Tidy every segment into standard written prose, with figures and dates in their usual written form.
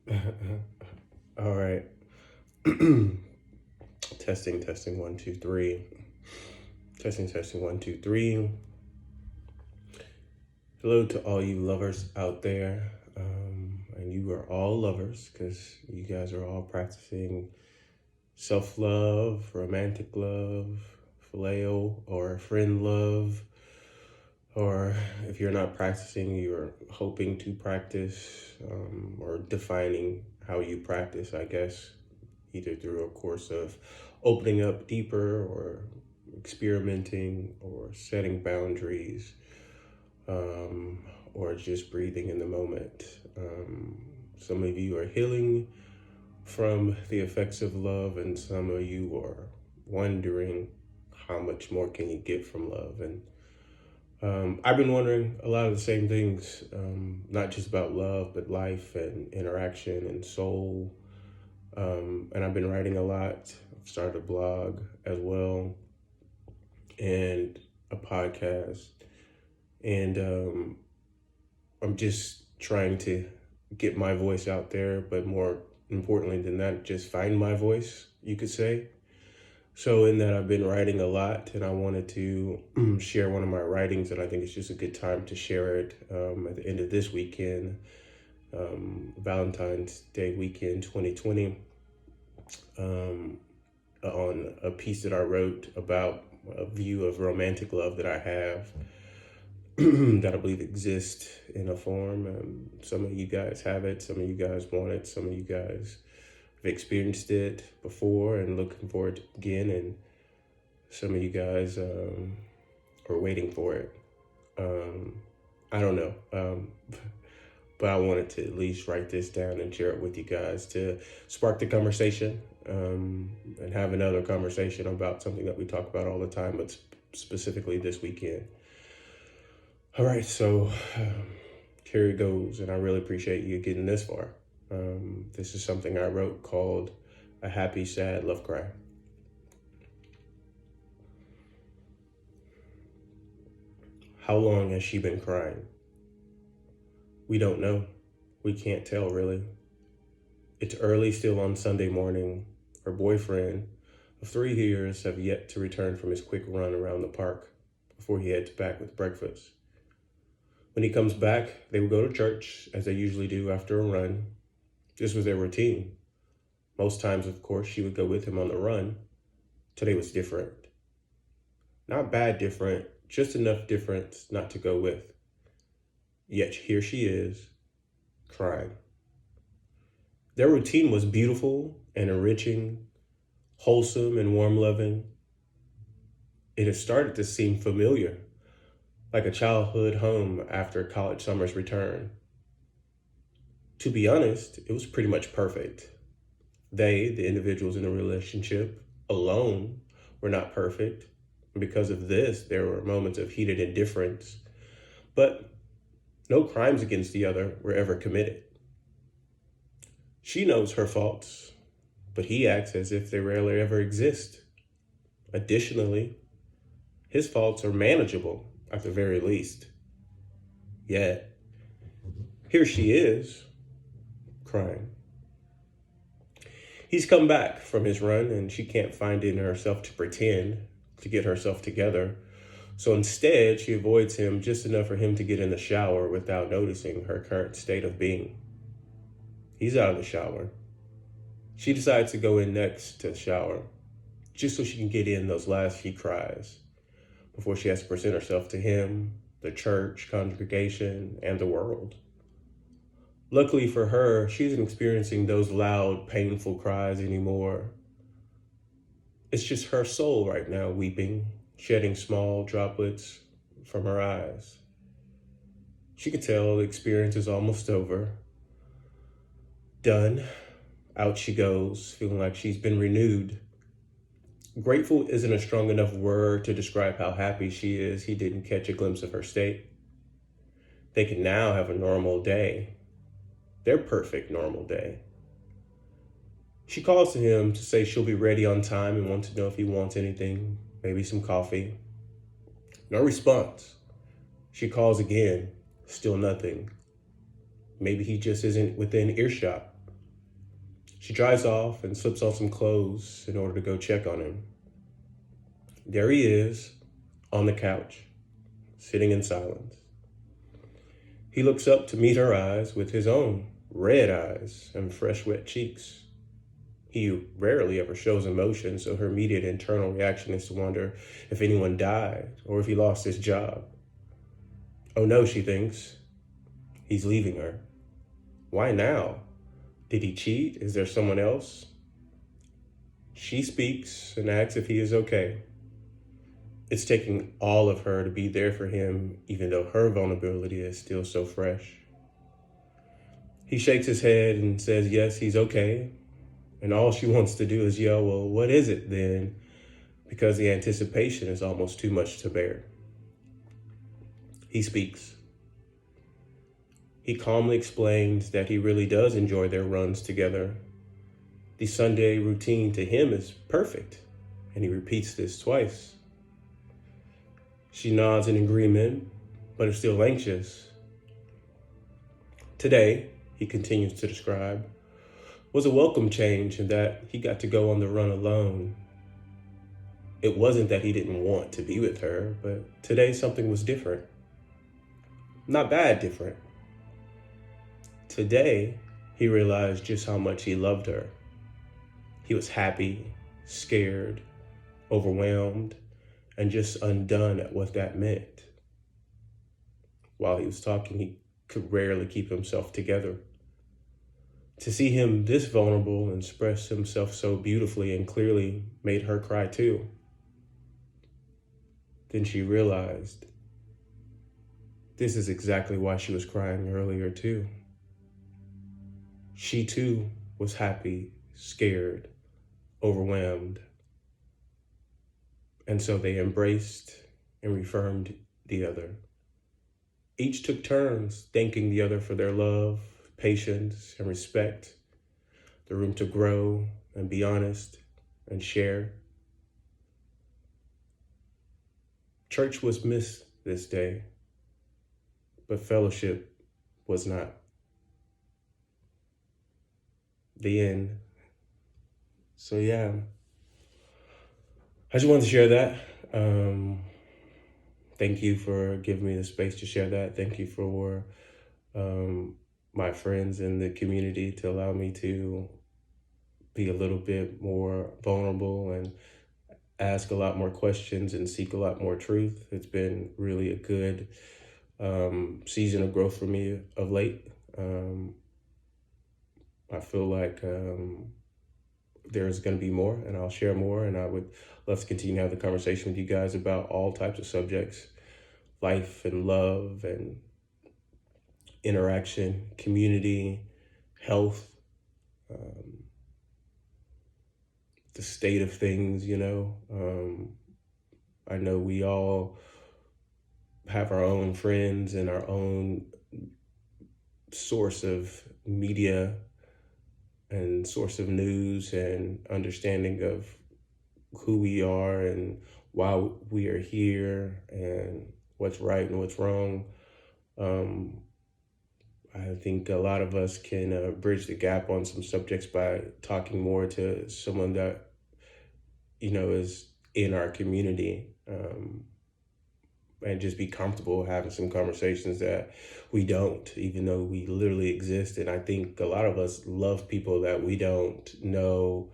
All right. Testing, one, two, three. Testing, one, two, three. Hello to all you lovers out there. And you are all lovers because you guys are all practicing self love, romantic love, phileo, or friend love. Or if you're not practicing, you're hoping to practice or defining how you practice, I guess, either through a course of opening up deeper or experimenting or setting boundaries um, or just breathing in the moment. Some of you are healing from the effects of love, and some of you are wondering how much more can you get from love. And I've been wondering a lot of the same things, not just about love, but life and interaction and soul. And I've been writing a lot. I've started a blog as well and a podcast. And I'm just trying to get my voice out there, but more importantly than that, just find my voice, you could say. So in that, I've been writing a lot, and I wanted to share one of my writings, and I think it's just a good time to share it at the end of this weekend, Valentines Day weekend 2020, on a piece that I wrote about a view of romantic love that I have that I believe exists in a form. Some of you guys have it, some of you guys want it, some of you guys have experienced it before and looking for it again, and some of you guys are waiting for it. I don't know, but I wanted to at least write this down and share it with you guys to spark the conversation and have another conversation about something that we talk about all the time, but specifically this weekend. All right, so here it goes, and I really appreciate you getting this far. This is something I wrote called A Happy, Sad Love Cry. How long has she been crying? We don't know. We can't tell, really. It's early still on Sunday morning. Her boyfriend of 3 years have yet to return from his quick run around the park before he heads back with breakfast. When he comes back, they will go to church, as they usually do after a run. This was their routine. Most times, of course, she would go with him on the run. Today was different. Not bad different, just enough difference not to go with. Yet here she is, crying. Their routine was beautiful and enriching, wholesome and warm-loving. It had started to seem familiar, like a childhood home after college summer's return. To be honest, it was pretty much perfect. They, the individuals in the relationship, alone, were not perfect. And because of this, there were moments of heated indifference, but no crimes against the other were ever committed. She knows her faults, but he acts as if they rarely ever exist. Additionally, his faults are manageable at the very least. Yet, here she is, crying. He's come back from his run and she can't find it in herself to pretend to get herself together. So instead, she avoids him just enough for him to get in the shower without noticing her current state of being. He's out of the shower. She decides to go in next to the shower, just so she can get in those last few cries before she has to present herself to him, the church, congregation, and the world. Luckily for her, she isn't experiencing those loud, painful cries anymore. It's just her soul right now weeping, shedding small droplets from her eyes. She can tell the experience is almost over. Done. Out she goes, feeling like she's been renewed. Grateful isn't a strong enough word to describe how happy she is he didn't catch a glimpse of her state. They can now have a normal day. Their perfect normal day. She calls to him to say she'll be ready on time and wants to know if he wants anything, maybe some coffee. No response. She calls again, still nothing. Maybe he just isn't within earshot. She drives off and slips on some clothes in order to go check on him. There he is, on the couch, sitting in silence. He looks up to meet her eyes with his own red eyes and fresh, wet cheeks. He rarely ever shows emotion, so her immediate internal reaction is to wonder if anyone died or if he lost his job. Oh no, she thinks. He's leaving her. Why now? Did he cheat? Is there someone else? She speaks and asks if he is okay. It's taking all of her to be there for him, even though her vulnerability is still so fresh. He shakes his head and says, yes, he's okay. And all she wants to do is yell, well, what is it then? Because the anticipation is almost too much to bear. He speaks. He calmly explains that he really does enjoy their runs together. The Sunday routine to him is perfect, and he repeats this twice. She nods in agreement, but is still anxious. Today, he continues to describe, was a welcome change in that he got to go on the run alone. It wasn't that he didn't want to be with her, but today something was different. Not bad different. Today, he realized just how much he loved her. He was happy, scared, overwhelmed, and just undone at what that meant. While he was talking, he could rarely keep himself together. To see him this vulnerable and express himself so beautifully and clearly made her cry too. Then she realized this is exactly why she was crying earlier too. She too was happy, scared, overwhelmed. And so they embraced and reaffirmed the other. Each took turns thanking the other for their love, patience, and respect, the room to grow and be honest and share. Church was missed this day, but fellowship was not. The end. So yeah, I just wanted to share that. Thank you for giving me the space to share that. Thank you for my friends in the community to allow me to be a little bit more vulnerable and ask a lot more questions and seek a lot more truth. It's been really a good season of growth for me of late. I feel like there's going to be more, and I'll share more, and I would love to continue to have the conversation with you guys about all types of subjects, life and love and interaction, community, health, the state of things, you know. I know we all have our own friends and our own source of media and source of news and understanding of who we are and why we are here and what's right and what's wrong. I think a lot of us can bridge the gap on some subjects by talking more to someone that, you know, is in our community, and just be comfortable having some conversations that we don't, even though we literally exist. And I think a lot of us love people that we don't know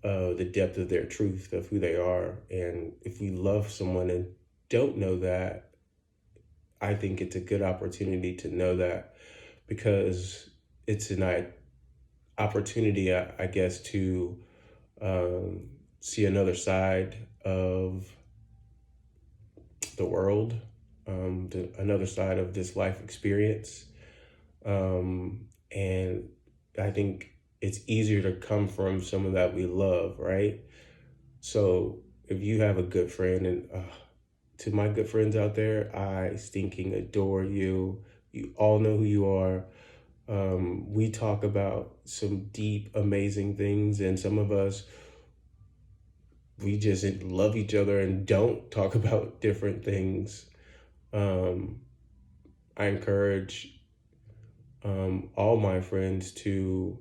the depth of their truth of who they are. And if we love someone and don't know that, I think it's a good opportunity to know that, because it's an opportunity, I guess, to see another side of the world, another side of this life experience. And I think it's easier to come from someone that we love, right? So if you have a good friend, and to my good friends out there, I stinking adore you. You all know who you are. We talk about some deep, amazing things, and some of us, we just love each other and don't talk about different things. I encourage all my friends to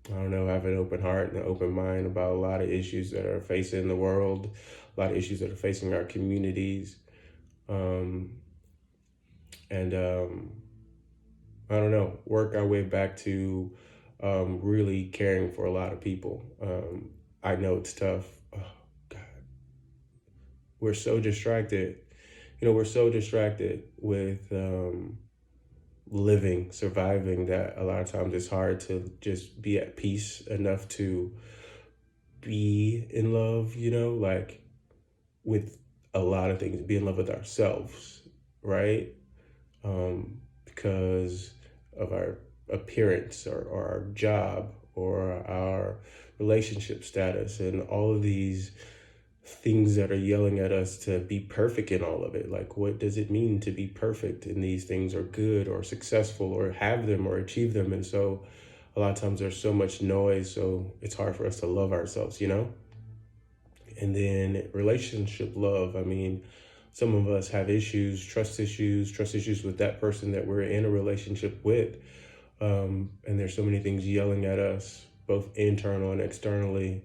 I don't know, have an open heart and an open mind about a lot of issues that are facing the world, a lot of issues that are facing our communities. Um, and I don't know, work our way back to really caring for a lot of people. I know it's tough. Oh, God, we're so distracted. We're so distracted with living, surviving, that a lot of times it's hard to just be at peace enough to be in love, like with a lot of things, be in love with ourselves, right? Because of our appearance or our job or our relationship status and all of these things that are yelling at us to be perfect in all of it. Like, what does it mean to be perfect in these things, or good or successful or have them or achieve them? And so a lot of times there's so much noise, so it's hard for us to love ourselves. And then relationship love, I mean, some of us have trust issues with that person that we're in a relationship with. And there's so many things yelling at us, both internal and externally,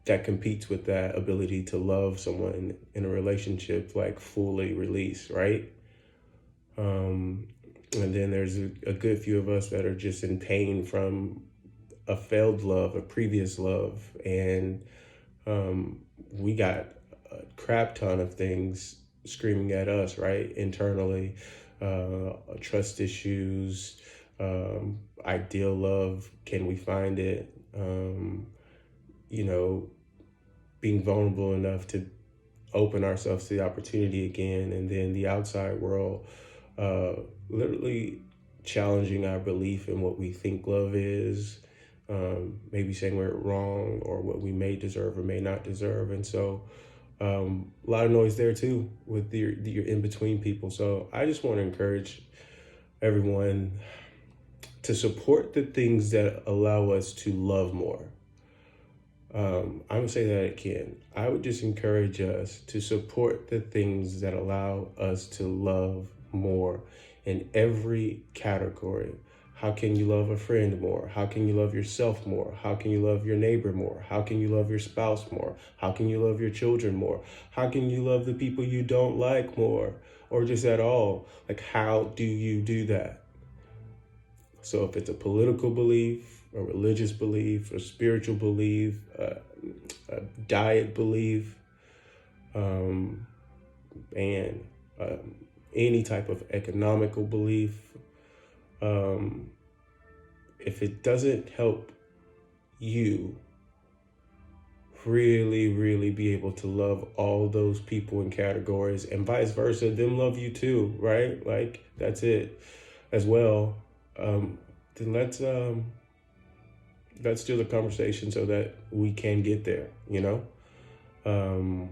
that competes with that ability to love someone in a relationship, like fully release, right? And then there's a good few of us that are just in pain from a failed love, a previous love, and we got a crap ton of things screaming at us, right? Internally, trust issues, ideal love, can we find it? You know, being vulnerable enough to open ourselves to the opportunity again, and then the outside world uh, literally challenging our belief in what we think love is, maybe saying we're wrong or what we may deserve or may not deserve. And so a lot of noise there too with your in-between people. So I just want to encourage everyone to support the things that allow us to love more. I would say that again. I would just encourage us to support the things that allow us to love more in every category. How can you love a friend more? How can you love yourself more? How can you love your neighbor more? How can you love your spouse more? How can you love your children more? How can you love the people you don't like more? Or just at all? Like, how do you do that? So if it's a political belief, a religious belief, a spiritual belief, a diet belief, um, and any type of economical belief, if it doesn't help you really, really be able to love all those people and categories, and vice versa, them love you too, right? Like, that's it as well. Then let's do the conversation so that we can get there. Um,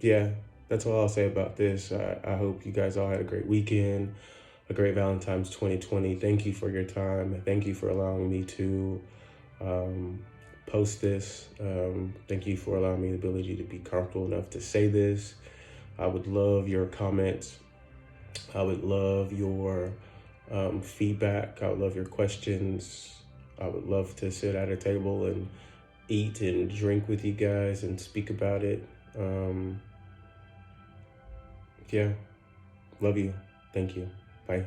yeah, that's all I'll say about this. I hope you guys all had a great weekend, a great Valentine's 2020. Thank you for your time. Thank you for allowing me to post this. Thank you for allowing me the ability to be comfortable enough to say this. I would love your comments. I would love your feedback. I would love your questions. I would love to sit at a table and eat and drink with you guys and speak about it. Yeah, love you. Thank you. Bye.